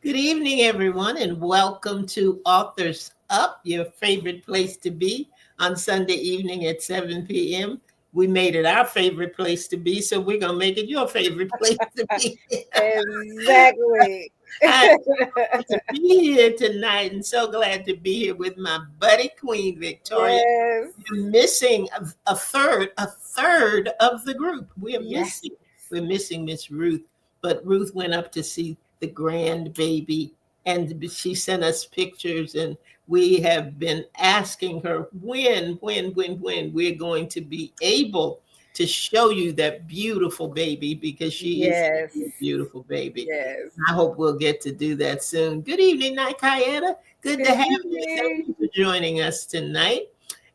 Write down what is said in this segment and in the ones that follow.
Good evening, everyone, and welcome to Authors Up, your favorite place to be on Sunday evening at 7 p.m. We made it our favorite place to be, so we're going to make it your favorite place to be. Exactly. I'm glad to be here tonight, and so glad to be here with my buddy, Queen Victoria. Yes. We're missing a third of the group. Yes. We're missing Miss Ruth, but Ruth went up to see the grandbaby, and she sent us pictures, and we have been asking her when we're going to be able to show you that beautiful baby, because she is Yes. a beautiful baby. Yes. I hope we'll get to do that soon. Good evening, Nikayetta. Good to have you. Thank you for joining us tonight.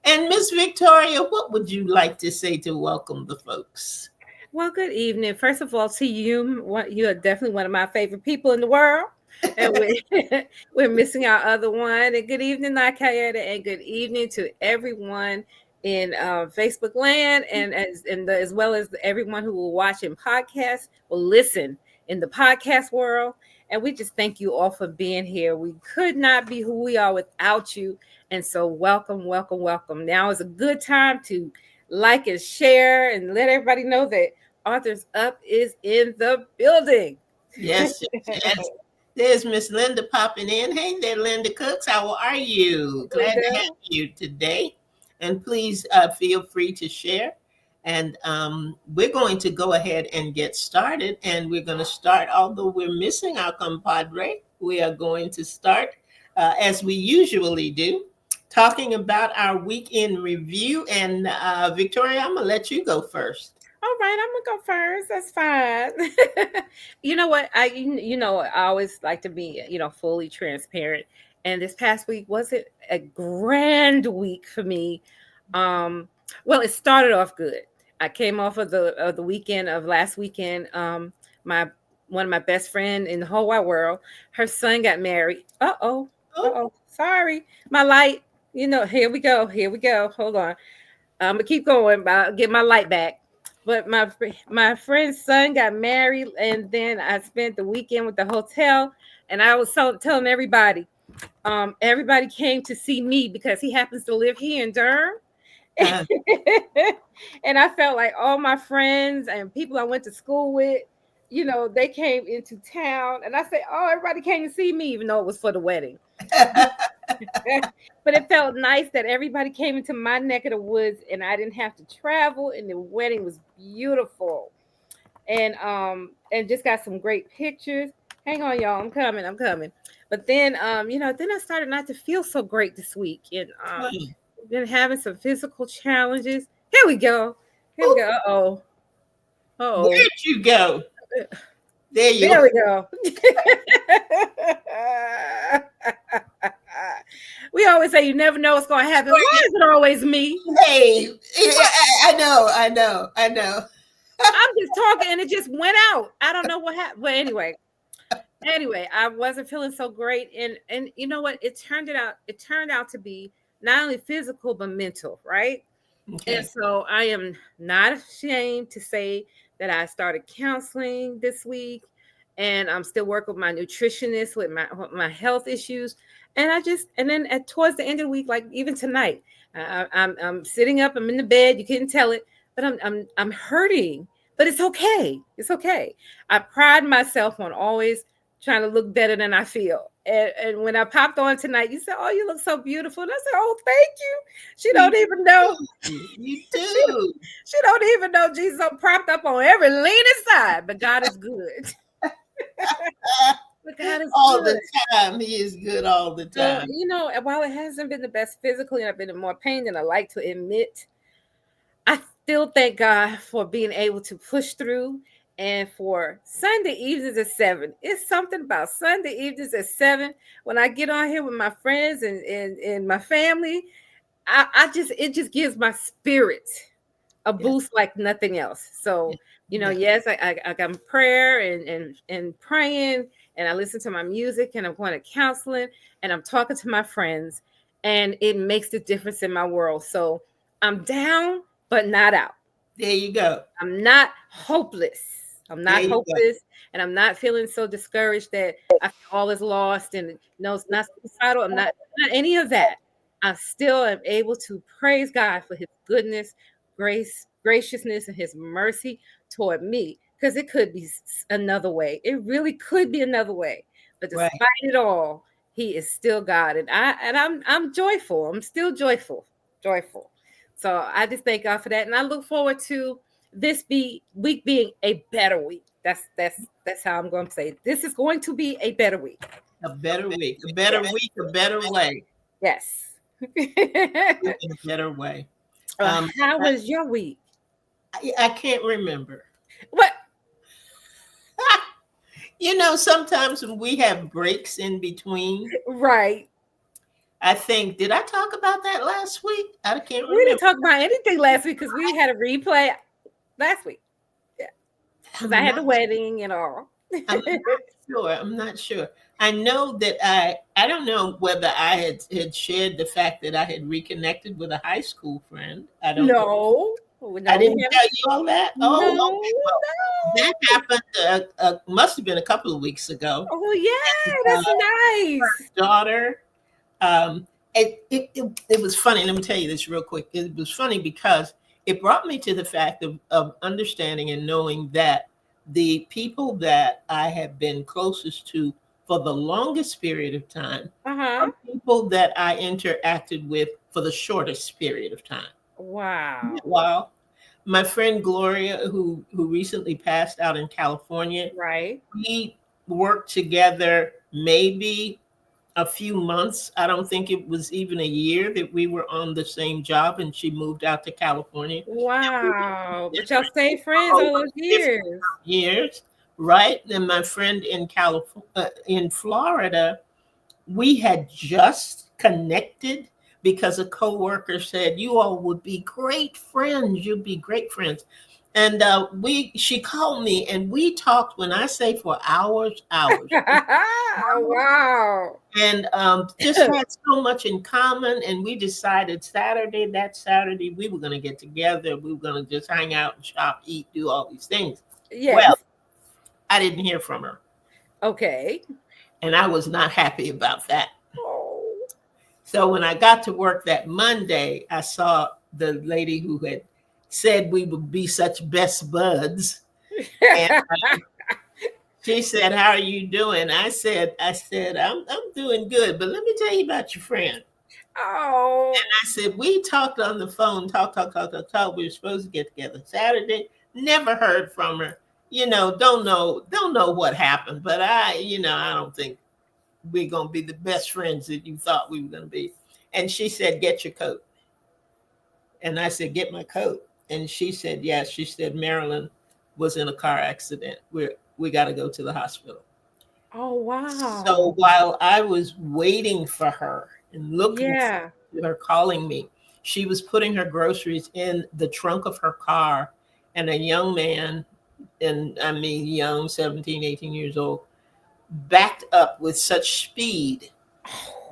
And Miss Victoria, what would you like to say to welcome the folks? Well, good evening. First of all, to you, you are definitely one of my favorite people in the world. And we're missing our other one. And good evening, Nakayeta, and good evening to everyone in Facebook land, and as well as everyone who will watch in podcasts or listen in the podcast world. And we just thank you all for being here. We could not be who we are without you. And so welcome, welcome, welcome. Now is a good time to like and share and let everybody know that Authors Up is in the building. Yes. There's Miss Linda popping in. Hey there, Linda Cooks. How are you? Glad to have you today. And please feel free to share. And we're going to go ahead and get started. And we're going to start, although we're missing our compadre, we are going to start, as we usually do, talking about our weekend review. And Victoria, I'm going to let you go first. All right, I'm gonna go first. That's fine. You know what? I always like to be, fully transparent. And this past week wasn't a grand week for me. Well, it started off good. I came off of the weekend of last weekend. My one of my best friend in the whole wide world, her son got married. Sorry, my light. Here we go. Hold on. I'm gonna keep going. I'll get my light back. But my friend's son got married, and then I spent the weekend with the hotel, and I was telling everybody, everybody came to see me because he happens to live here in Durham. And I felt like all my friends and people I went to school with, they came into town, and I said, oh, everybody came to see me, even though it was for the wedding. But it felt nice that everybody came into my neck of the woods, and I didn't have to travel, and the wedding was beautiful. And just got some great pictures. Hang on, y'all. I'm coming. But then then I started not to feel so great this week, and been having some physical challenges. Here we go. Uh-oh. Where'd you go? There we go. We always say you never know what's going to happen. Why is it always me? Hey, I know. I'm just talking and it just went out. I don't know what happened. But anyway, I wasn't feeling so great. And you know what? It turned out to be not only physical, but mental, right? Okay. And so I am not ashamed to say that I started counseling this week, and I'm still working with my nutritionist with my health issues. And then towards the end of the week, like even tonight, I'm sitting up, I'm in the bed. You couldn't tell it, but I'm hurting but it's okay. It's okay. I pride myself on always trying to look better than I feel. And when I popped on tonight, you said, "Oh, you look so beautiful." And I said, "Oh, thank you." She You don't even know. do. You She do. she don't even know Jesus. I'm propped up on every leaning side, but God is good. But God is All good. the time. He is good all the So, time. while it hasn't been the best physically, and I've been in more pain than I like to admit, I still thank God for being able to push through, and for Sunday evenings at 7. It's something about Sunday evenings at 7 when I get on here with my friends and my family. I just it just gives my spirit a Yeah. boost like nothing else. So, Yeah. yes, I got prayer and praying, and I listen to my music, and I'm going to counseling, and I'm talking to my friends, and it makes the difference in my world. So I'm down, but not out. There you go. I'm not hopeless. I'm There not you go. hopeless, and I'm not feeling so discouraged that I feel all is lost. And no, it's not suicidal. I'm not any of that. I still am able to praise God for His goodness, grace, graciousness, and His mercy toward me. Because it could be another way. It really could be another way. But Right. despite it all, He is still God, and I'm joyful. I'm still joyful, joyful. So I just thank God for that, and I look forward to this be week being a better week. That's how I'm going to say it. This is going to be a better week. A better week. A better Yes. week. A better way. Yes. In a better way. Um, How was your week? I can't remember. What? Sometimes when we have breaks in between, Right. I think, did I talk about that last week? I can't We didn't remember. talk about anything last week because we had a replay last week. Yeah, because I I'm had not the wedding and all. I'm not sure. I'm not sure. I know that I don't know whether I had shared the fact that I had reconnected with a high school friend. I don't know. No, I no, we didn't haven't. tell you all that. Oh, No, okay. Well, that no. happened. Must have been a couple of weeks ago. Oh yeah, Uh, that's nice. daughter. Um, it was funny. Let me tell you this real quick. It was funny because it brought me to the fact of understanding and knowing that the people that I have been closest to for the longest period of time Uh huh. are people that I interacted with for the shortest period of time. Wow. Wow. My friend Gloria, who recently passed out in California, Right. we worked together maybe a few months. I don't think it was even a year that we were on the same job, and she moved out to California. And we Wow. were But y'all different stayed for friends all over those 50 years. years, right? And my friend in California, in Florida, we had just connected because a coworker said you all would be great friends. You'd be great friends. And she called me and we talked, when I say for hours, hours, Wow. and just had so much in common. And we decided that Saturday, we were going to get together. We were going to just hang out and shop, eat, do all these things. Well, Yes. I didn't hear from her. Okay. And I was not happy about that. Oh. So when I got to work that Monday, I saw the lady who had said we would be such best buds. And she said, "How are you doing?" I said, I'm doing good, but let me tell you about your friend. Oh. I said, we talked on the phone, talk. We were supposed to get together Saturday. Never heard from her. Don't know what happened, but I don't think we're gonna be the best friends that you thought we were gonna be. And she said, "Get your coat." And I said, "Get my coat." And she said, "Yes." She said, "Marilyn was in a car accident. We got to go to the hospital." Oh So wow. while I was waiting for her and looking for Yeah. her calling me, she was putting her groceries in the trunk of her car, and a young man, and I mean young, 17, 18 years old, backed up with such speed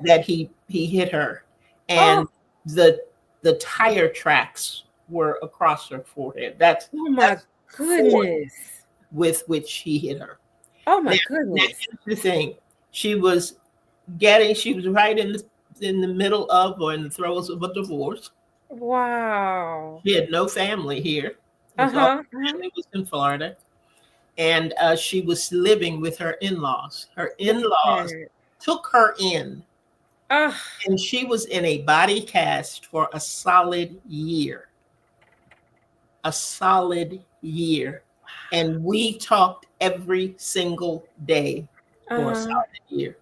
that he hit her, Oh, and the the tire tracks were across her forehead. That's oh my that's force goodness. with which he hit her. Oh Now, my now goodness. here's the thing: she was right in the middle of, or in the throes of, a divorce. Wow. She had no family here. was all Uh-huh. her family was in Florida, and she was living with her in-laws. Her Look at in-laws that. took her in, Oh, and she was in a body cast for a solid year. A solid year. And we talked every single day for a uh-huh. solid year.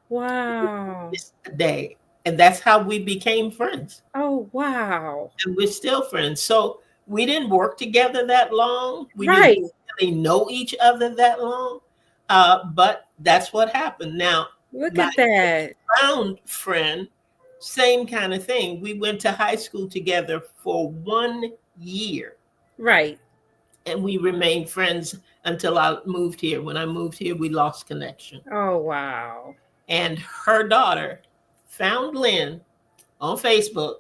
Wow. Just a day. And that's how we became friends. Oh, wow. And we're still friends. So we didn't work together that long. We didn't Right. really know each other that long. But that's what happened. Now, Look my at that. found friend, same kind of thing. We went to high school together for 1 year, Right. and we remained friends until I moved here. When I moved here, we lost connection. Oh, wow. And her daughter found Lynn on Facebook,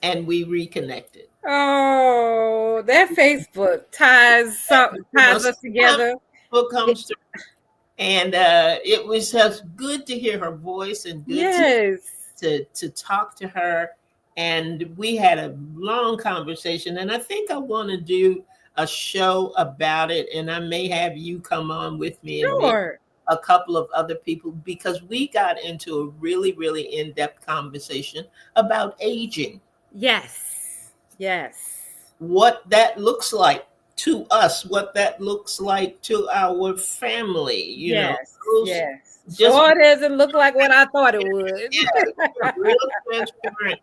and we reconnected. Oh, that Facebook ties us Sometimes together. Facebook It- comes through, and it was just good to hear her voice and good yes. to talk to her. And we had a long conversation. And I think I want to do a show about it. And I may have you come on with me, and maybe Sure. a couple of other people, because we got into a really, really in depth conversation about aging, Yes. Yes. what that looks like to us, what that looks like to our family, Yes. those Yes. just Sure doesn't look like what I thought it would. yeah, a real transparent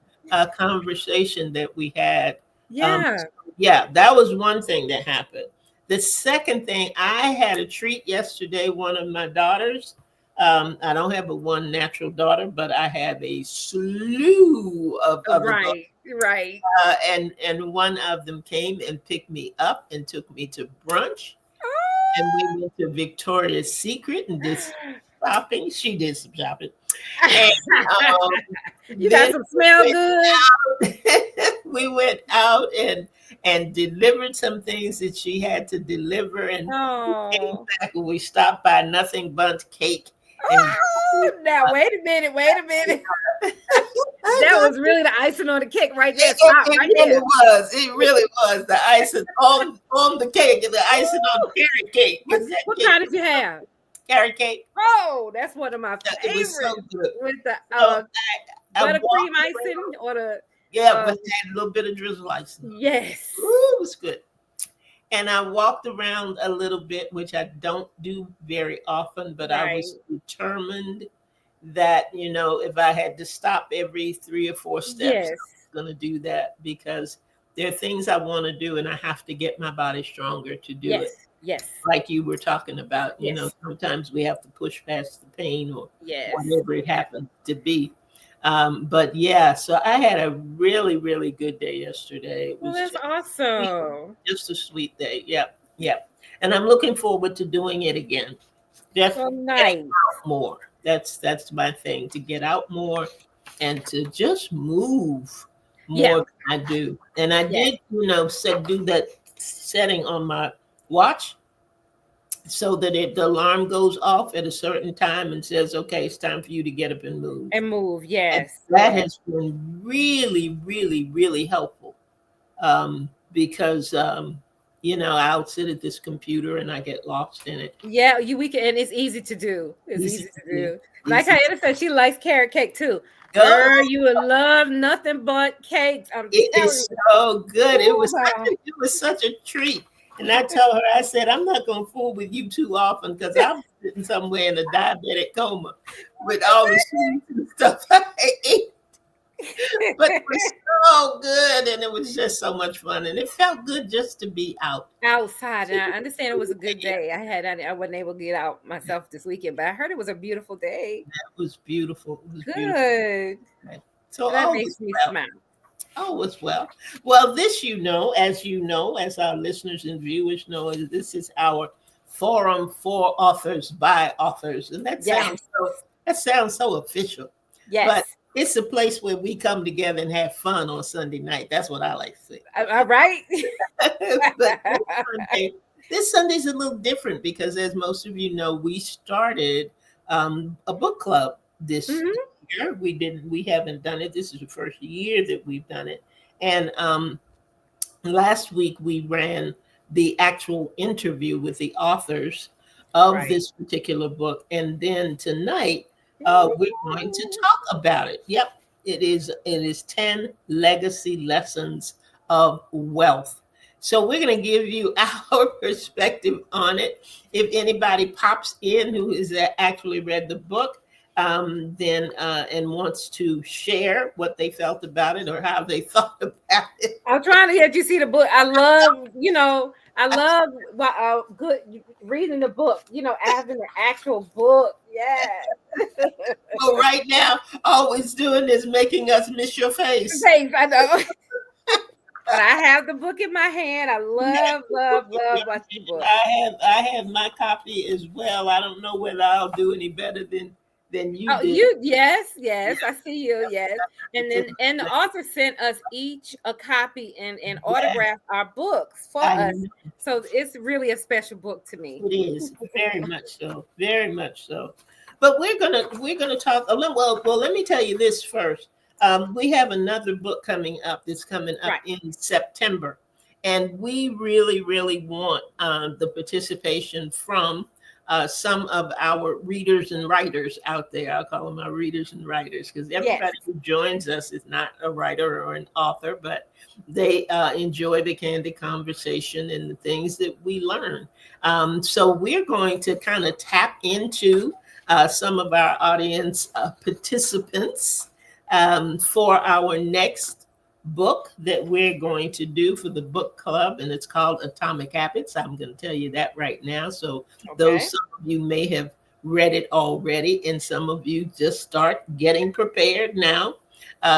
conversation that we had. Yeah. Yeah, that was one thing that happened. The second thing, I had a treat yesterday. One of my daughters, I don't have a one natural daughter, but I have a slew of other daughters. Right. Right. And one of them came and picked me up and took me to brunch, and we went to Victoria's Secret and did some shopping. She did some shopping, and um, You got then some smell good. we went out and delivered some things that she had to deliver, and we came Oh. back and we stopped by Nothing Bundt Cake and Oh, now wait a minute, wait a minute. That was really the icing on the cake right there. Stop it right really there. was. It really was the icing on the cake, and the icing on the carrot cake, What because that what cake kind was did you have? carrot cake. Oh, that's one of my It was so favorites good. with the So I buttercream walked icing around. or the Yeah, uh but it had a little bit of drizzle icing on it. yes. Ooh, it was good. And I walked around a little bit, which I don't do very often, but I Right. was determined that, if I had to stop every 3 or 4 steps, I Yes. was going to do that, because there are things I want to do, and I have to get my body stronger to do it. Yes. Yes. Like you were talking about, Yes. sometimes we have to push past the pain or Yes. whatever it happens to be. But yeah, so I had a really, really good day yesterday. It Well, was that's sweet, awesome. just a sweet day. Yep, yep. And I'm looking forward to doing it again. Just Well, getting nice. out more. That's my thing, to get out more and to just move Yeah. more than I do. And I Yes. did, do that setting on my watch, so that the alarm goes off at a certain time and says, okay, it's time for you to get up and move. And move. And Yes. that Yes. has been really, really, really helpful, because, I'll sit at this computer and I get lost in it. Yeah, we can, and it's easy to do. It's Easy easy to to do. do. Like how Easy Anna said, she likes carrot cake too. to Girl, you would love Nothing Bundt Cakes. I'm It telling is you. so good. It Oh, was such wow. a treat. And I told her, I said, I'm not gonna fool with you too often, because I'm sitting somewhere in a diabetic coma with all the sweets and stuff I ate. But it was so good, and it was just so much fun, and it felt good just to be out. Outside, and I understand it was a good day. I wasn't able to get out myself this weekend, but I heard it was a beautiful day. It was beautiful. It was beautiful. Good. So That all makes was me well. smile. All was well. Well, this, as our listeners and viewers know, this is our forum for authors by authors, and Yes. that sounds so official. But Yes. it's a place where we come together and have fun on Sunday night. That's what I like to say. All right. But this Sunday's a little different, because, as most of you know, we started a book club this Mhm. year. We haven't done it. This is the first year that we've done it, and last week we ran the actual interview with the authors of Right. this particular book, and then tonight we're going to talk about it. Yep, it is 10 legacy lessons of wealth. So we're going to give you our perspective on it. If anybody pops in who has actually read the book, then and wants to share what they felt about it or how they thought about it. I'm trying to get you see the book. I love, I love good reading the book, having the actual book. Yeah. Well, right now, all it's doing is making us miss your face. Thanks, I know. But I have the book in my hand. I You have love, the love, book in love your watching the hand. book. I have my copy as well. I don't know whether I'll do any better than you Oh, did. yes, Yeah, yes, I see you, yes. And the author sent us each a copy and yeah, autographed our books for I us. know So it's really a special book to me. it is very much so, very much so. But we're gonna talk a little. Well, let me tell you this first. We have another book coming up that's coming up Right. in September, and we really want the participation from some of our readers and writers out there. I'll call them our readers and writers because Yes. everybody who joins us is not a writer or an author, but they enjoy the candid conversation and the things that we learn. So we're going to kind of tap into some of our audience participants for our next book that we're going to do for the book club, and it's called Atomic Habits. I'm going to tell you that right now. So those, Okay. some of you may have read it already, and some of you just start getting prepared now,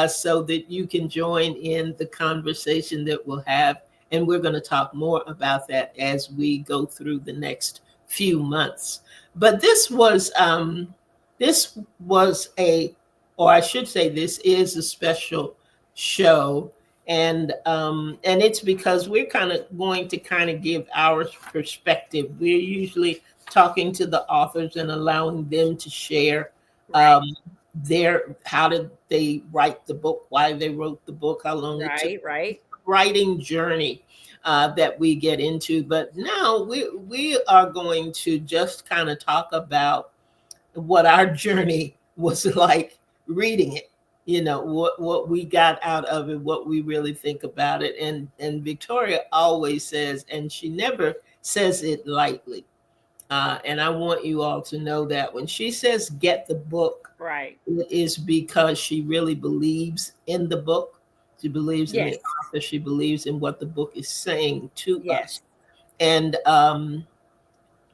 so that you can join in the conversation that we'll have. And we're going to talk more about that as we go through the next few months. But this was a, or I should say, this is a special show, and it's because we're kind of going to kind of give our perspective. We're usually talking to the authors and allowing them to share Right. um, their, how did they write the book, why they wrote the book, how long it took, Right. Right. writing journey that we get into. But now we are going to just kind of talk about what our journey was like reading it. What we got out of it, what we really think about it. And Victoria always says, and she never says it lightly. And I want you all to know that when she says get the book, Right. it is because she really believes in the book. She believes in the Yes. author. She believes in what the book is saying to Yes. us. And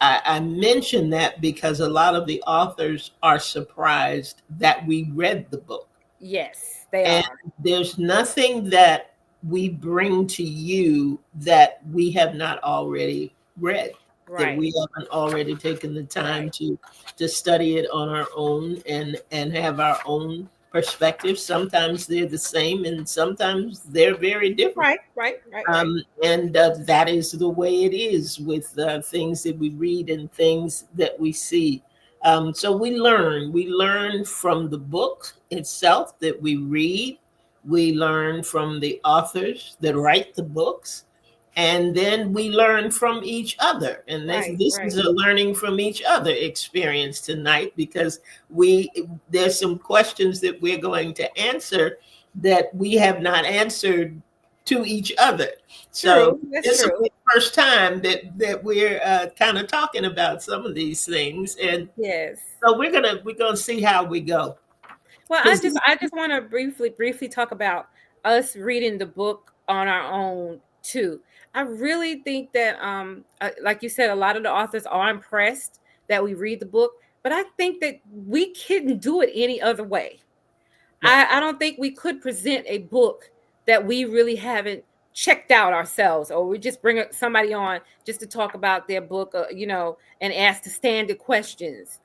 I mention that because a lot of the authors are surprised that we read the book. Yes. They And are. there's nothing that we bring to you that we have not already read, that Right. we haven't already taken the time Right. to study it on our own and have our own perspectives. Sometimes they're the same and sometimes they're very different. Right. Right. Right. Right. And that is the way it is with things that we read and things that we see. So we learn from the book itself that we read. We learn from the authors that write the books, and then we learn from each other. And this, Right. this Right. is a learning from each other experience tonight, because we there's some questions that we're going to answer that we have not answered to each other. So True. That's this will true. be the first time that we're kind of talking about some of these things, and Yes. so we're gonna see how we go. Well, I Because just I just want to briefly talk about us reading the book on our own too. I really think that like you said, a lot of the authors are impressed that we read the book, but I think that we couldn't do it any other way. right. I don't think we could present a book that we really haven't checked out ourselves, or we just bring somebody on just to talk about their book, and ask the standard questions.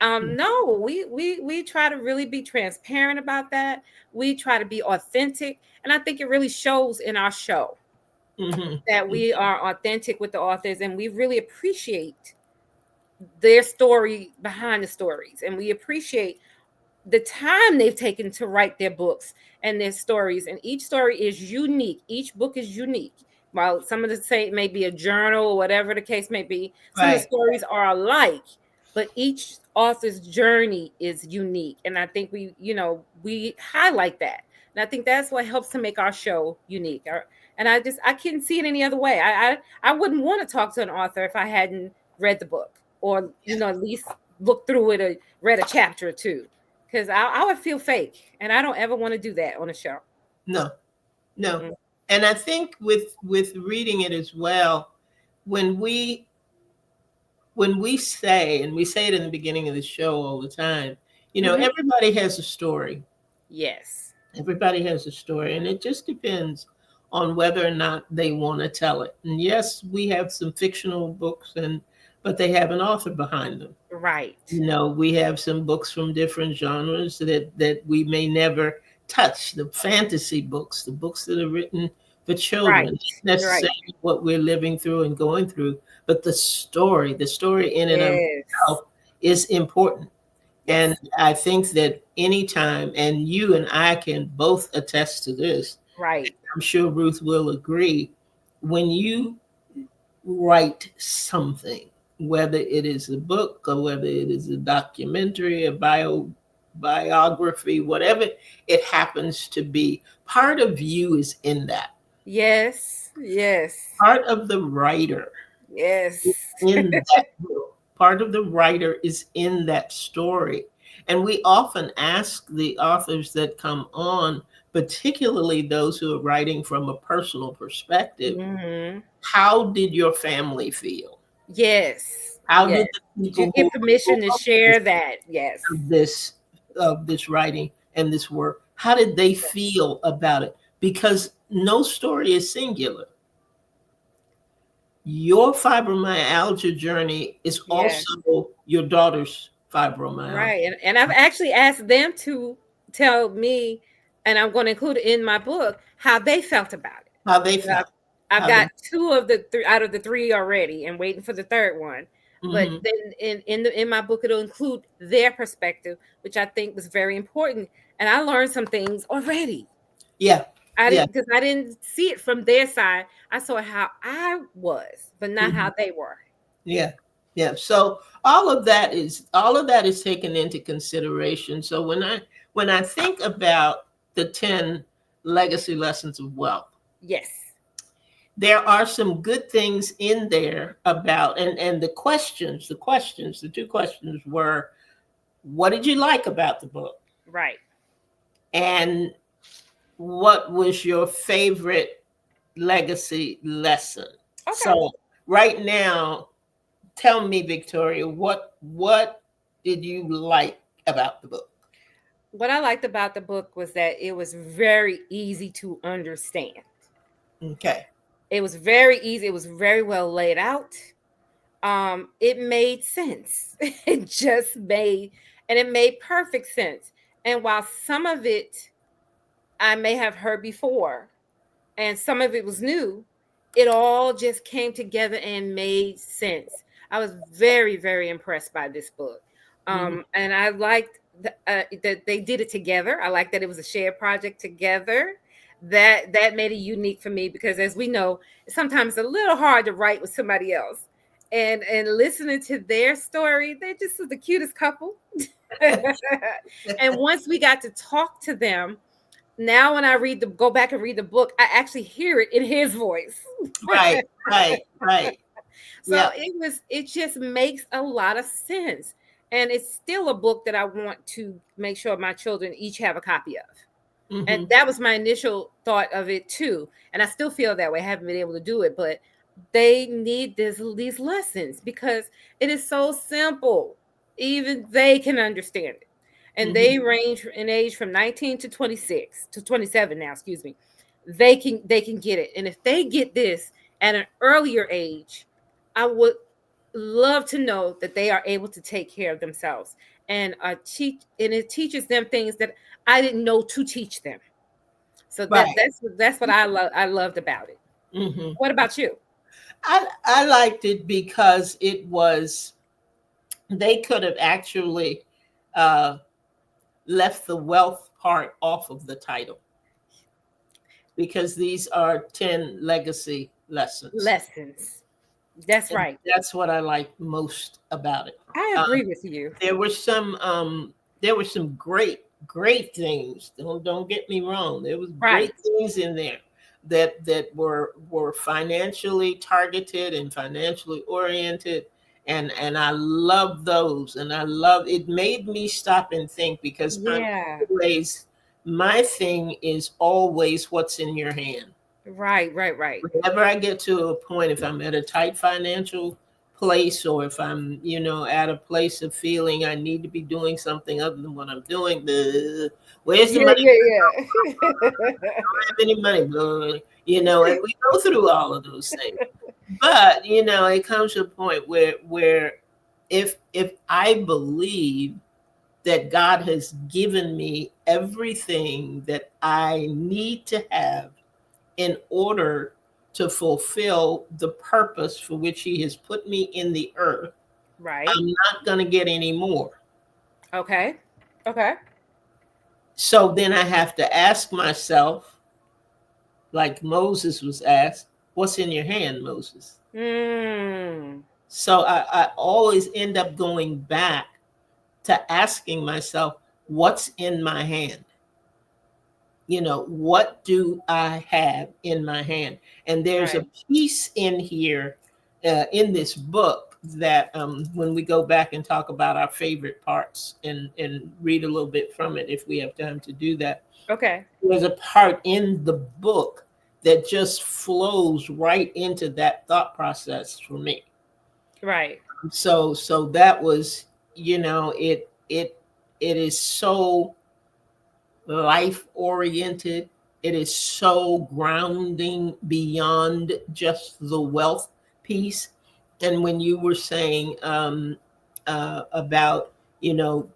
No, we try to really be transparent about that. We try to be authentic, and I think it really shows in our show that Mm-hmm. we are authentic with the authors, and we really appreciate their story behind the stories, and we appreciate the time they've taken to write their books and their stories. And each story is unique. Each book is unique. While some of the say it may be a journal or whatever the case may be, some of the Right. stories are alike, but each author's journey is unique. And I think we highlight that. And I think that's what helps to make our show unique. And I couldn't see it any other way. I wouldn't want to talk to an author if I hadn't read the book, or at least looked through it or read a chapter or two, because I would feel fake, and I don't ever want to do that on a show. No, no. Mm-mm. And I think with reading it as well, when we when we say, and we say it in the beginning of the show all the time, Hmm. everybody has a story. Yes. Everybody has a story, and it just depends on whether or not they want to tell it. And yes, we have some fictional books, but they have an author behind them. Right. We have some books from different genres that we may never touch. The fantasy books, the books that are written for children, Right. not Right. necessarily what we're living through and going through, but the story in and of Yes. itself is important. And Yes. I think that anytime, and you and I can both attest to this, Right. I'm sure Ruth will agree, when you write something, whether it is a book or whether it is a documentary, a biography, whatever it happens to be, part of you is in that. Yes. Yes. Part of the writer is Yes. in that book. Part of the writer is in that story. And we often ask the authors that come on, particularly those who are writing from a personal perspective, Hmm. how did your family feel? Yes. How Yes. did the Did you people who get were permission to involved share that? Yes. of this writing and this work, how did they feel about it? Because no story is singular. Your fibromyalgia journey is Yes. also your daughter's fibromyalgia. Right. And I've actually asked them to tell me, and I'm going to include it in my book, how they felt about it. How they So felt. I've How they. got two of the three out of the three already, and waiting for the third one. But Hmm. then in my book, it'll include their perspective, which I think was very important. And I learned some things already. Yeah. I Yeah. didn't because I didn't see it from their side. I saw how I was, but not Hmm. how they were. Yeah. Yeah. So all of that is taken into consideration. So when I think about the 10 legacy lessons of wealth, Yes. there are some good things in there about, and the two questions were, what did you like about the book, Right. and what was your favorite legacy lesson? Okay. So right now, tell me, Victoria, what did you like about the book? What I liked about the book was that it was very easy to understand. Okay. It was very easy. It was very well laid out. It made sense. It just made, and it made perfect sense. And while some of it I may have heard before, and some of it was new, it all just came together and made sense. I was very, very impressed by this book. Mhm. And I liked that they did it together. I liked that it was a shared project together. That made it unique for me because, as we know, it's sometimes a little hard to write with somebody else. And listening to their story, they just was the cutest couple. And once we got to talk to them, now when I go back and read the book, I actually hear it in his voice. Right, right, right. So Yeah. it just makes a lot of sense. And it's still a book that I want to make sure my children each have a copy of. And Hmm. that was my initial thought of it too. And I still feel that way. I haven't been able to do it, but they need these lessons because it is so simple. Even they can understand it. And Hmm. they range in age from 19 to 26 to 27 now, excuse me. They can get it. And if they get this at an earlier age, I would love to know that they are able to take care of themselves and teach, and it teaches them things that I didn't know to teach them. So Right. that's what I loved about it. Hmm. What about you? I liked it because they could have actually uh, left the wealth part off of the title. because these are 10 legacy lessons. Lessons. That's And right. that's what I like most about it. I Um, agree with you. there were some great things. Don't get me wrong. There was great Right. things in there that were financially targeted and financially oriented, and I love those, and I love it. Made me stop and think, because I'm Yeah. always, my thing is always what's in your hand. Right, right, right. Whenever I get to a point, if I'm at a tight financial place, or if I'm, at a place of feeling I need to be doing something other than what I'm doing, where's the Yeah, money? yeah, I don't have any money, and we go through all of those things. But, it comes to a point where if I believe that God has given me everything that I need to have in order to fulfill the purpose for which he has put me in the earth, right. I'm not going to get any more. Okay. Okay. So then I have to ask myself, like Moses was asked, what's in your hand, Moses? Mm. So I always end up going back to asking myself, what's in my hand? What do I have in my hand? And there's a Right. piece in here, in this book, that when we go back and talk about our favorite parts, and read a little bit from it, if we have time to do that, Okay. there's a part in the book that just flows right into that thought process for me. Right. So that was, it is so life oriented. It is so grounding beyond just the wealth piece. And when you were saying, about, you know,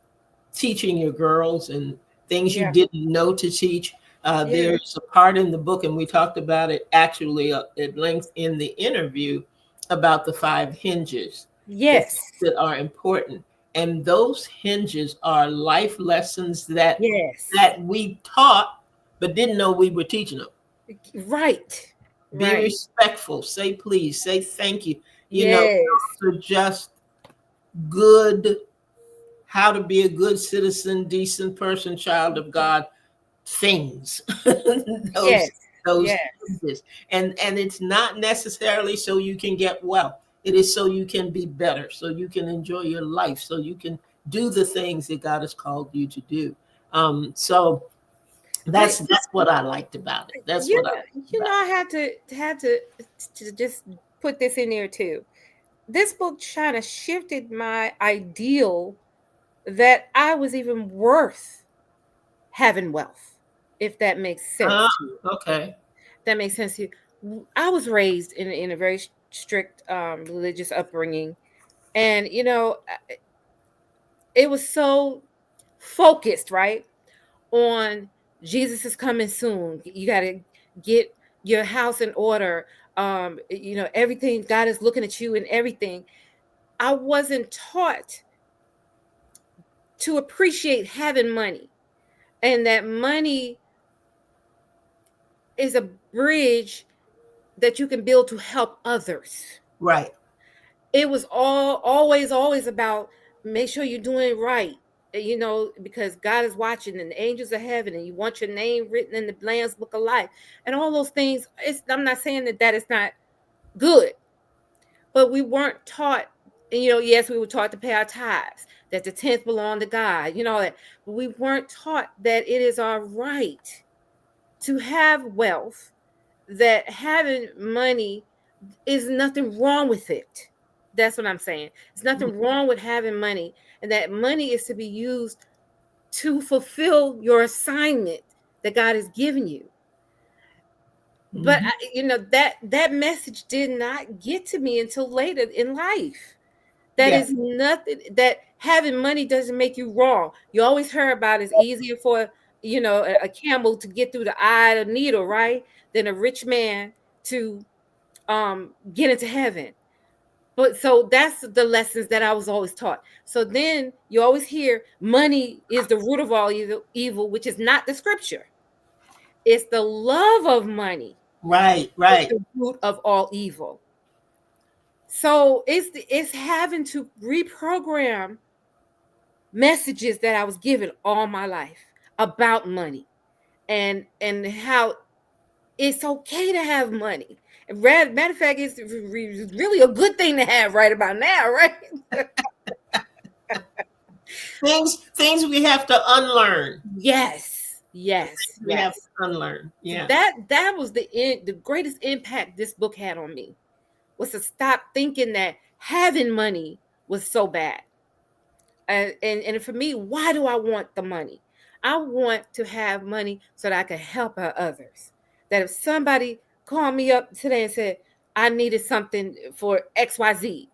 teaching your girls and things you Yeah. didn't know to teach, Yeah. there's a part in the book, and we talked about it actually, at length in the interview, about the five hinges, the things Yes. that are important. And those hinges are life lessons that Yes. we taught but didn't know we were teaching them. Right. Be Right. respectful, say please, say thank you. Yes. Those are just good, how to be a good citizen, decent person, child of God things. those Yes. those Yes. hinges. And it's not necessarily so you can get well. It is so you can be better, so you can enjoy your life, so you can do the things that God has called you to do. So But that's what I liked about it. That's what I liked about I had to just put this in there too. This book kind of shifted my ideal that I was even worth having wealth, if that makes it. sense to you. Okay. That makes sense to you. I was raised in a very strict religious upbringing, and it was so focused, right, on Jesus is coming soon. You got to get your house in order. Everything, God is looking at you and everything. I wasn't taught to appreciate having money, and that money is a bridge that you can build to help others. Right. It was always about make sure you're doing it right. Because God is watching and the angels of heaven, and you want your name written in the Lamb's book of life, and all those things. I'm not saying that is not good, but we weren't taught. And yes, we were taught to pay our tithes, that the tenth belonged to God, that, but we weren't taught that it is our right to have wealth, that having money is nothing wrong with it. That's what I'm saying. There's nothing wrong with having money, and that money is to be used to fulfill your assignment that God has given you. But Mhm. that message did not get to me until later in life. That Yeah. is nothing. That having money doesn't make you wrong. You always heard about it's easier for a camel to get through the eye of the needle, right, than a rich man to get into heaven. But so that's the lessons that I was always taught. So then you always hear money is the root of all evil, which is not the scripture. It's the love of money Right, is right, the root of all evil. So it's having to reprogram messages that I was given all my life about money, and how it's okay to have money. Matter of fact, it's really a good thing to have right about now, right? things we have to unlearn. Yes, yes, We have yes. to unlearn. Yeah. That was the greatest impact this book had on me, was to stop thinking that having money was so bad. And for me, why do I want the money? I want to have money so that I can help out others. That if somebody called me up today and said I needed something for XYZ,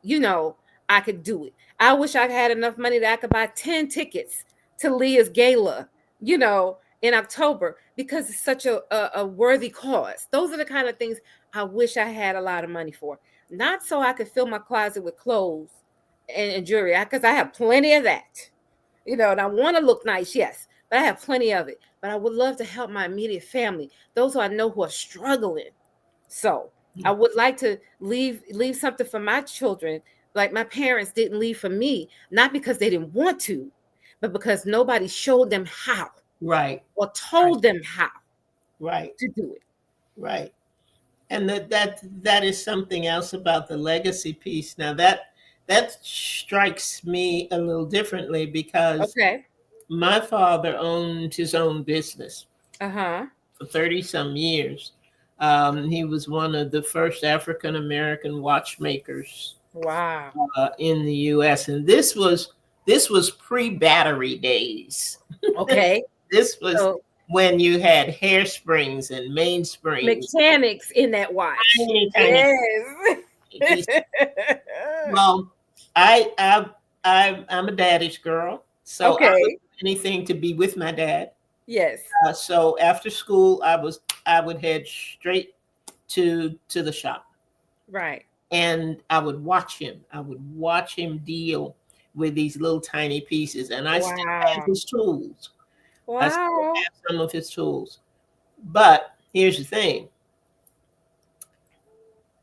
I could do it. I wish I had enough money that I could buy 10 tickets to Leah's gala, in October, because it's such a worthy cause. Those are the kind of things I wish I had a lot of money for. Not so I could fill my closet with clothes and jewelry, because I have plenty of that, and I want to look nice, yes, but I have plenty of it. But I would love to help my immediate family, those who I know who are struggling. So I would like to leave something for my children, like my parents didn't leave for me, not because they didn't want to, but because nobody showed them how Right, or right, told them how right, to do it. right. And that is something else about the legacy piece. Now that strikes me a little differently because Okay. my father owned his own business Uh-huh. for 30 some years. He was one of the first African American watchmakers Wow. in the U.S. And this was pre-battery days. Okay. This was So when you had hairsprings and mainsprings, mechanics in that watch. tiny, tiny Yes. pieces. Well, I'm a daddy's girl, so I would Okay. do anything to be with my dad. Yes. So after school, I would head straight to the shop, Right. and I would watch him. I would watch him deal with these little tiny pieces, and I still have Wow. his tools. I still Wow. have some of his tools. But here's the thing: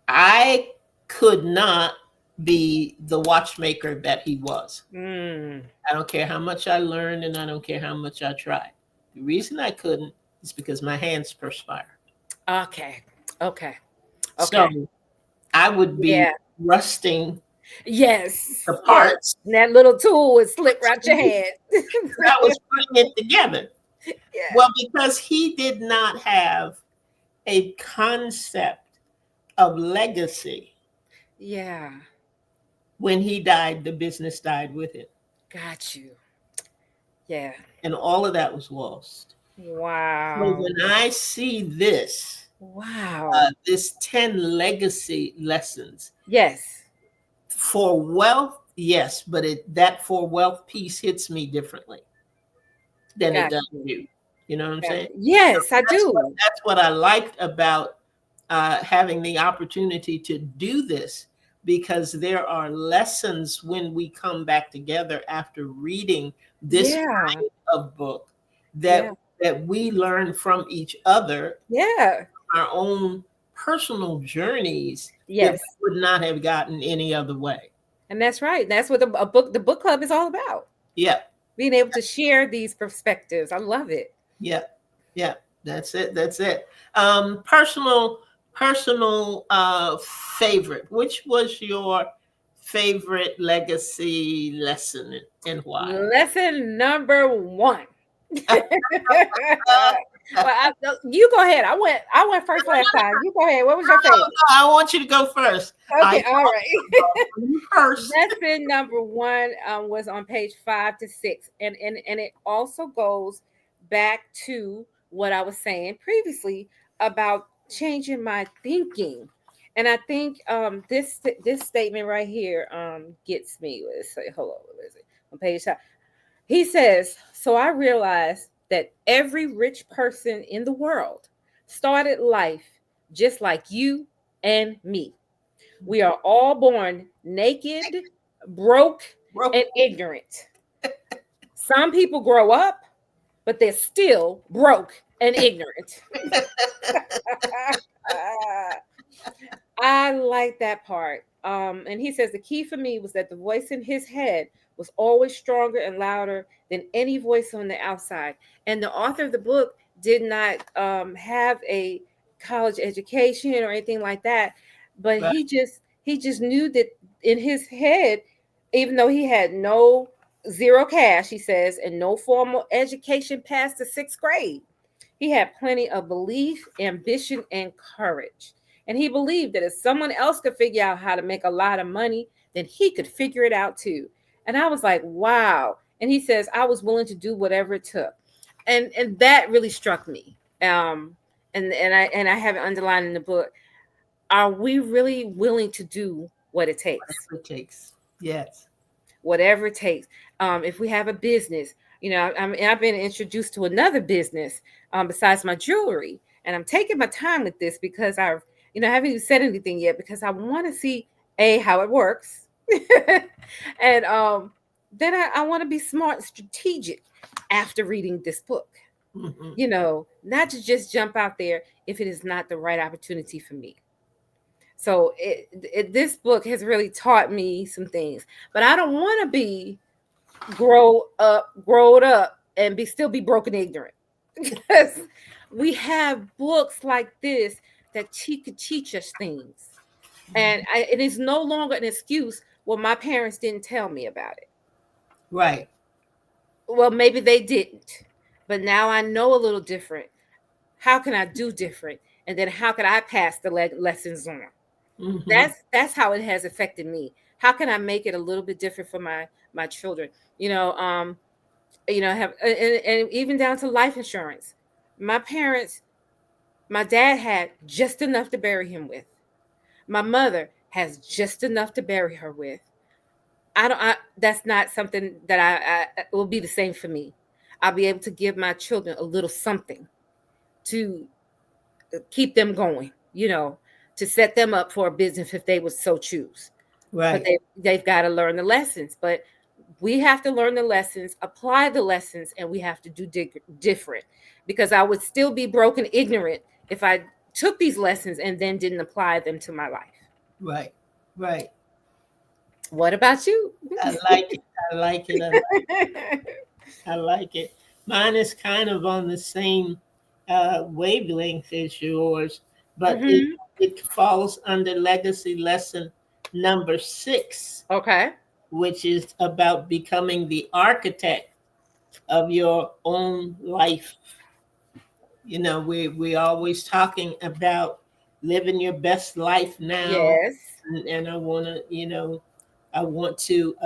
I could not be the watchmaker that he was. Mm. I don't care how much I learned, and I don't care how much I tried. The reason I couldn't is because my hands perspire. Okay. Okay. So Okay. I would be Yeah. rusting Yes. the Yes. parts. And that little tool would slip right your hand. I was putting it together. Yeah. Well, because he did not have a concept of legacy, Yeah. when he died, the business died with him. Got you. Yeah. And all of that was lost. So Wow. when I see Wow. this 10 legacy lessons Yes. for wealth, yes, but that for wealth piece hits me differently than it Got does you. you. You know what I'm Got saying? you. So Yes, I that's what do. that's what I liked about having the opportunity to do this, because there are lessons when we come back together after reading this Yeah. kind of book that Yeah. that we learn from each other, Yeah. our own personal journeys that we Yes. would not have gotten any other way. And that's right. That's what the book club is all about. Yeah, Being able to share these perspectives. I love it. yeah, yeah. That's it. That's it. Personal favorite. Which was your favorite legacy lesson, and why? Lesson number one. Well, you go ahead. I went first last time. You go ahead. What was your favorite? I want you to go first. I Okay, all thought right. you first. Lesson number one was on page 5 to 6, and it also goes back to what I was saying previously about changing my thinking. And I think this statement right here gets me. Let's say, hold on, what is it? On page 5. He says, "So I realized that every rich person in the world started life just like you and me. We are all born naked, broke, Bro, and ignorant. Some people grow up, but they're still broke and ignorant. I like that part. And he says the key for me was that the voice in his head was always stronger and louder than any voice on the outside. And the author of the book did not have a college education or anything like that, but Right. he just knew that in his head, even though he had no zero cash, he says, and no formal education past the sixth grade, he had plenty of belief, ambition, and courage. And he believed that if someone else could figure out how to make a lot of money, then he could figure it out too. And I was like, wow. And he says, I was willing to do whatever it took. And that really struck me. And I have it underlined in the book. Are we really willing to do what it takes? Whatever it takes. Yes. Whatever it takes. If we have a business, I've been introduced to another business besides my jewelry, and I'm taking my time with this because I haven't even said anything yet because I want to see how it works, and then I want to be smart and strategic after reading this book. Hmm. Not to just jump out there if it is not the right opportunity for me. So this book has really taught me some things, but I don't want to be growed up, and still be broken ignorant. Because we have books like this that could teach us things, and it is no longer an excuse. Well, my parents didn't tell me about it. Right. Well, maybe they didn't, but now I know a little different. How can I do different? And then how can I pass the lessons on? Hmm. That's how it has affected me. How can I make it a little bit different for my children? Have and even down to life insurance. My parents, my dad had just enough to bury him with. My mother has just enough to bury her with. I don't. That's not something that I will be the same for me. I'll be able to give my children a little something to keep them going. To set them up for a business if they would so choose. But Right. they've got to learn the lessons. But we have to learn the lessons, apply the lessons, and we have to do different. Because I would still be broken ignorant if I took these lessons and then didn't apply them to my life. Right. Right. What about you? I like it. I like it. I like it. Mine is kind of on the same wavelength as yours, but it Hmm. it falls under legacy lesson number 6, Okay. which is about becoming the architect of your own life. We always talking about living your best life now, Yes. and I want to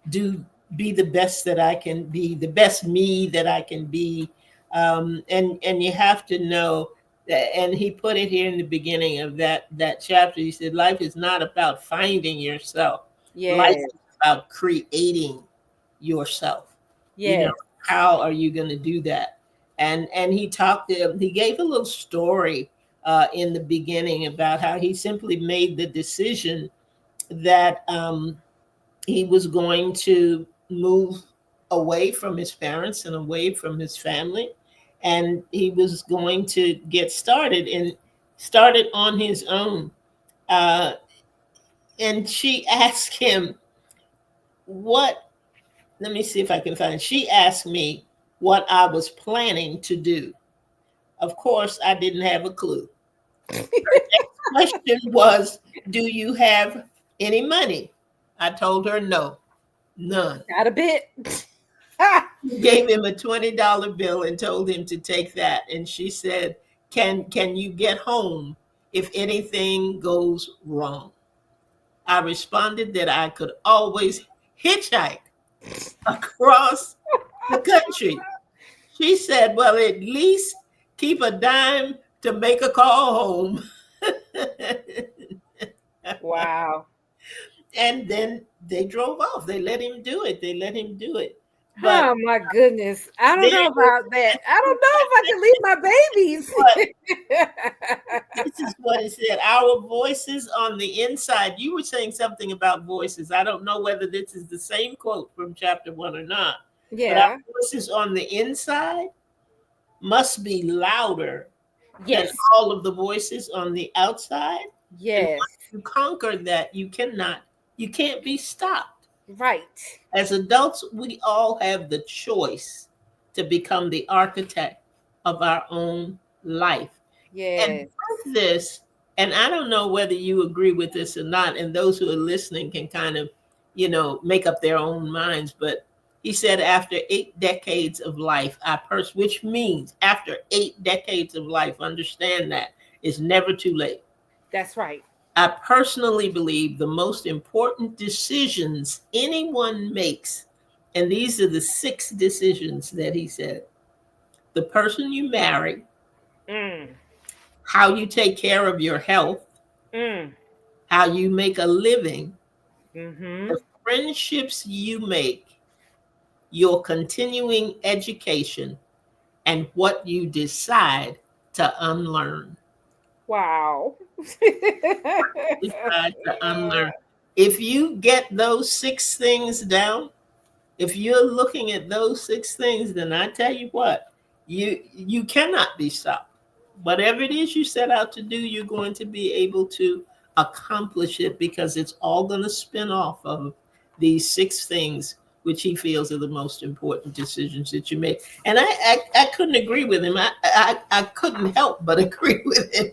do be the best that I can be, the best me that I can be. And you have to know that, and he put it here in the beginning of that chapter. He said, life is not about finding yourself. Life Yes. is about creating yourself. You know, Yes. how are you going to do that? And he gave a little story in the beginning about how he simply made the decision that he was going to move away from his parents and away from his family, and he was going to get started on his own. uh, and she asked him what let me see if I can find it. She asked me what I was planning to do. Of course, I didn't have a clue. Her next question was, do you have any money? I told her no, none. Not a bit. Gave him a $20 bill and told him to take that. And she said, can you get home if anything goes wrong? I responded that I could always hitchhike across the country. She said, well, at least keep a dime to make a call home. Wow. And then they drove off. They let him do it. They let him do it. But Oh my goodness. I don't there know is about that. I don't know if what I can leave my this is babies. what it said. Our voices on the inside. You were saying something about voices. I don't know whether this is the same quote from chapter 1 or not. But our Yeah. voices on the inside must be louder than Yes. all of the voices on the outside. And Yes. once you conquer that, you can't be stopped. Right. As adults, we all have the choice to become the architect of our own life. And Yes. with this, and I don't know whether you agree with this or not, and those who are listening can kind of, make up their own minds. But he said, after 8 decades of life, which means after 8 decades of life, understand that it's never too late. That's right. I personally believe the most important decisions anyone makes, and these are the 6 decisions that he said: the person you marry, Mm. how you take care of your health, Mm. how you make a living, the Mm-hmm. friendships you make, your continuing education, and what you decide to unlearn. Wow. Decide to unlearn. If you get those 6 things down, if you're looking at those 6 things, then I tell you what, you cannot be stopped. Whatever it is you set out to do, you're going to be able to accomplish it, because it's all going to spin off of these 6 things, which he feels are the most important decisions that you make. And I couldn't agree with him. I couldn't help but agree with him,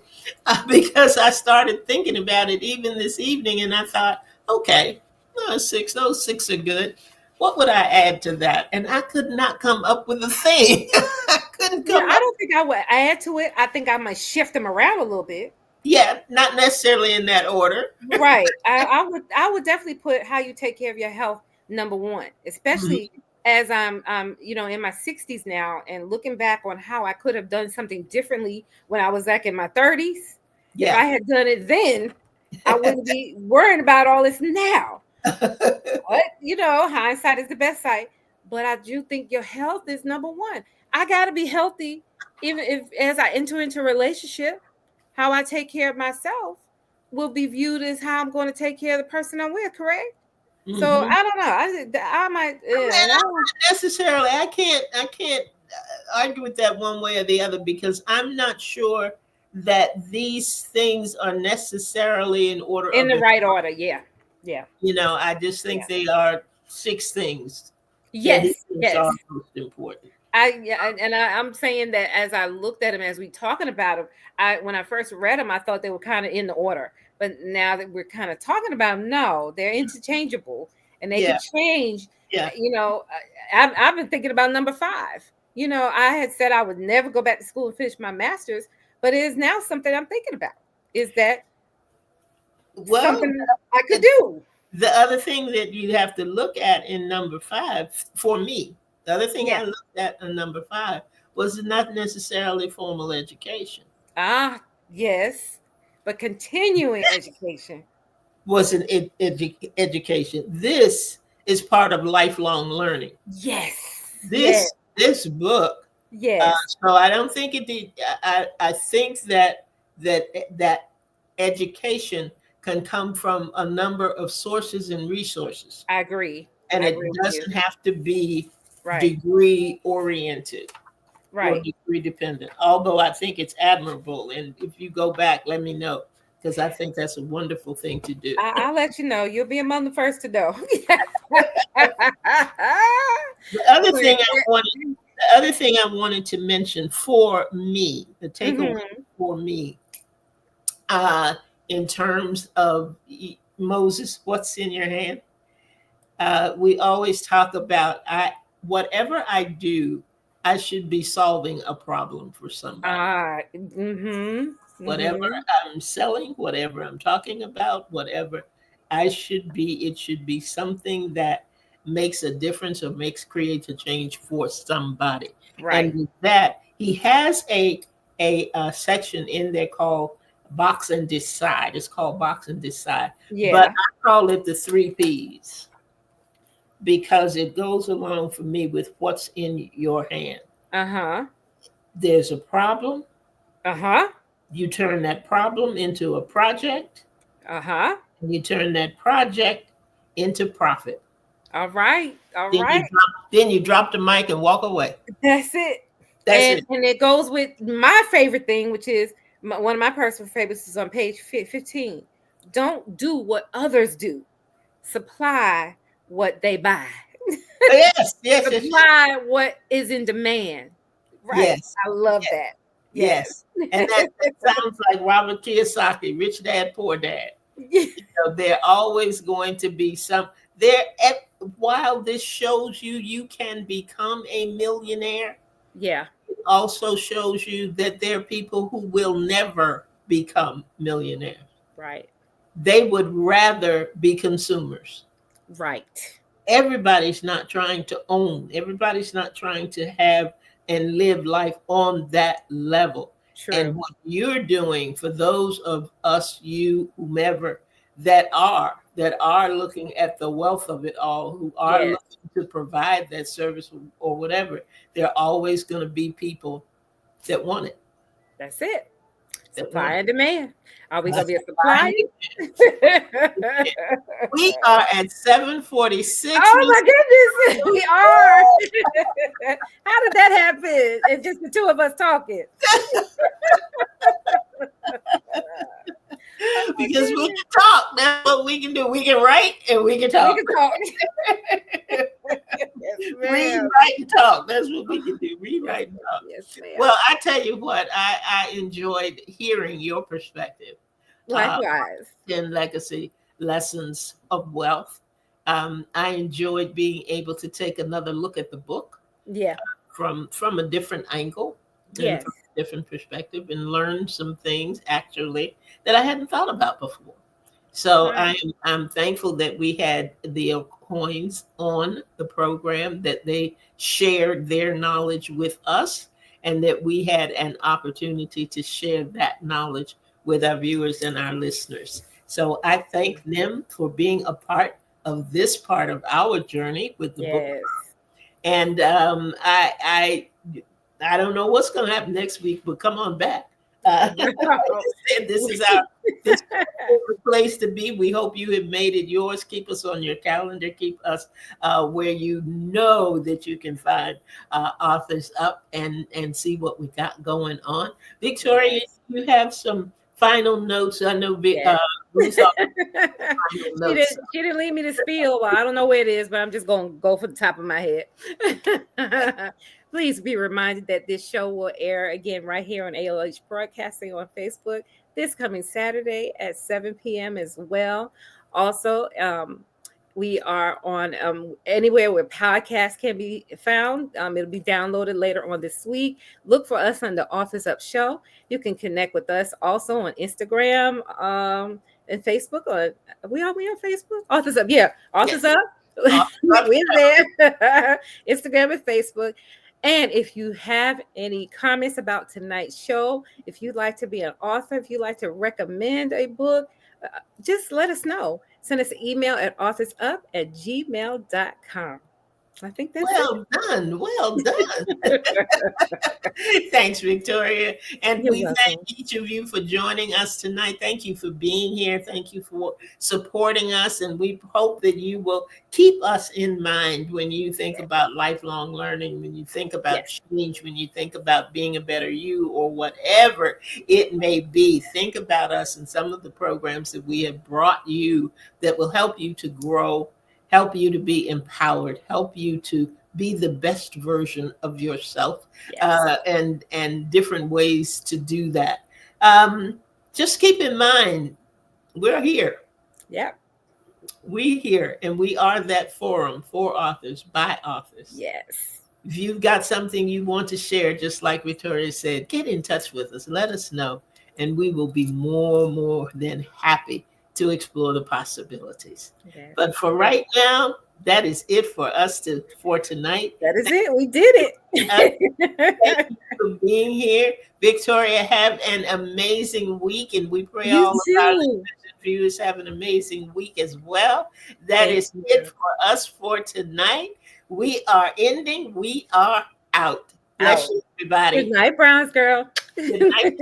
because I started thinking about it even this evening, and I thought, okay, no, 6, those 6 are good. What would I add to that? And I could not come up with a thing. I couldn't Yeah, come I up. don't think I would add to it. I think I might shift them around a little bit. Yeah, not necessarily in that order. Right. I would definitely put how you take care of your health number one, Mhm. especially as I'm in my 60s now and looking back on how I could have done something differently when I was like in my 30s. If Yeah. I had done it then, I wouldn't be worrying about all this now. But hindsight is the best sight. But I do think your health is number one. I gotta be healthy, even if as I enter into a relationship, how I take care of myself will be viewed as how I'm going to take care of the person I'm with. Correct? So Hmm. I don't know. I might. And I'm not necessarily. I can't argue with that one way or the other, because I'm not sure that these things are necessarily in order in of the it. right order. Yeah. Yeah. I just think Yeah. they are 6 things that he Yes. thinks Yes. are most important. I'm saying that as I looked at them as we talking about them, I when I first read them, I thought they were kind of in the order, but now that we're kind of talking about them, no, they're interchangeable and they Yeah, could change. yeah. I've been thinking about number five. I had said I would never go back to school and finish my master's, but it is now something I'm thinking about. Is that Well, something I could the, do? the other thing that you have to look at in number 5, for me, the other thing Yeah. I looked at in number 5 was not necessarily formal education. Ah, yes, but continuing education. Was an education. This is part of lifelong learning. Yes. Yes. This book. Yes. So I don't think it did. I think that that education can come from a number of sources and resources, I agree. and I it agree with you. doesn't have to be Right. degree oriented or Right. degree dependent. Although I think it's admirable, and if you go back, let me know, because I think that's a wonderful thing to do. I'll let you know. You'll be among the first to know. The other But, thing I wanted to mention for me, the takeaway mhm. for me, uh, in terms of Moses, what's in your hand? We always talk about whatever I do, I should be solving a problem for somebody. Mhm. Whatever Mhm. I'm selling, whatever I'm talking about, whatever it should be something that makes a difference or creates a change for somebody. And Right. with that, he has a section in there called Box and Decide. It's called Box and Decide, but Yeah. I call it the 3 P's, because it goes along for me with what's in your hand. Uh-huh. There's a problem. Uh-huh. You turn that problem into a project, Uh-huh. and you turn that project into profit. All right. All Then right. you drop the mic and walk away. That's it. That's it. And it goes with my favorite thing, which is one of my personal favorites is on page 15. Don't do what others do. Supply what they buy. Yes, yes, yes, yes, Supply what is in demand. Right. yes, I love yes, that. Yes. yes. And that sounds like Robert Kiyosaki, Rich Dad, Poor Dad. There always going to be some there. While this shows you you can become a millionaire, Yeah. it also shows you that there are people who will never become millionaires. Right. They would rather be consumers. Right. Everybody's not trying to own, everybody's not trying to have and live life on that level. And True. what you're doing for those of us, you, whomever, that are looking at the wealth of it all, who are Yes. looking to provide that service or whatever, there are always going to be people that want it, That's it. that want Supply and demand. Are we it. gonna That's be a fine. supplier? We are at 7:46. Oh Miss. my goodness, we are. How did that happen? And just the two of us talking. Oh my Because we goodness. can talk. That's what we can do. We can write and we can We talk. can talk. Yes, Read, ma'am. write, and talk. That's what we can do. Read, Yes, write, and talk. yes, ma'am. Well, I tell you what, I enjoyed hearing your perspective uh, Likewise. in legacy lessons of wealth. I enjoyed being able to take another look at the book Yeah. from a different angle and Yes. from a different perspective, and learn some things actually that I hadn't thought about before. So Right. I'm thankful that we had the Aucoins on the program, that they shared their knowledge with us, and that we had an opportunity to share that knowledge with our viewers and our listeners. So I thank them for being a part of this part of our journey with the book. Yes. And I don't know what's going to happen next week, but come on back. This is our this is the place to be. We hope you have made it yours. Keep us on your calendar. Keep us where you know that you can find authors up and see what we got going on. Victoria, Yes. you have some final notes. I know Yes. Bruce offered final notes. She didn't leave me to spill. Well, I don't know where it is, but I'm just gonna go for the top of my head. Please be reminded that this show will air again right here on ALH Broadcasting on Facebook this coming Saturday at 7 p.m. as well. Also, we are on anywhere where podcasts can be found. It'll be downloaded later on this week. Look for us on the Authors Up Show. You can connect with us also on Instagram and Facebook. We on Facebook? Authors Up, yeah, Authors Up. We're there. Instagram and Facebook. And if you have any comments about tonight's show, if you'd like to be an author, if you'd like to recommend a book, just let us know. Send us an email at authorsup@gmail.com. I think that's Well done. Well done. it. Thanks, Victoria. And You're we thank welcome. each of you for joining us tonight. Thank you for being here. Thank you for supporting us. And we hope that you will keep us in mind when you think about lifelong learning, when you think about Yes. change, when you think about being a better you, or whatever it may be. Think about us and some of the programs that we have brought you that will help you to grow, help you to be empowered, help you to be the best version of yourself, Yes. and different ways to do that. Um, just keep in mind, we're here. Yep. We here, and we are that forum for authors by authors. Yes. If you've got something you want to share, just like Victoria said, get in touch with us. Let us know, and we will be more than happy to explore the possibilities. Yes. But for right now, that is it for tonight. That is it. We did Uh, Thank it. you for being here. Victoria, have an amazing week, and we pray You all of our too. listeners and viewers have an amazing week as well. That Thank is it you. for us for tonight. We are ending. We are out. Bless Out. you, Good everybody. night, Browns girl. Good night.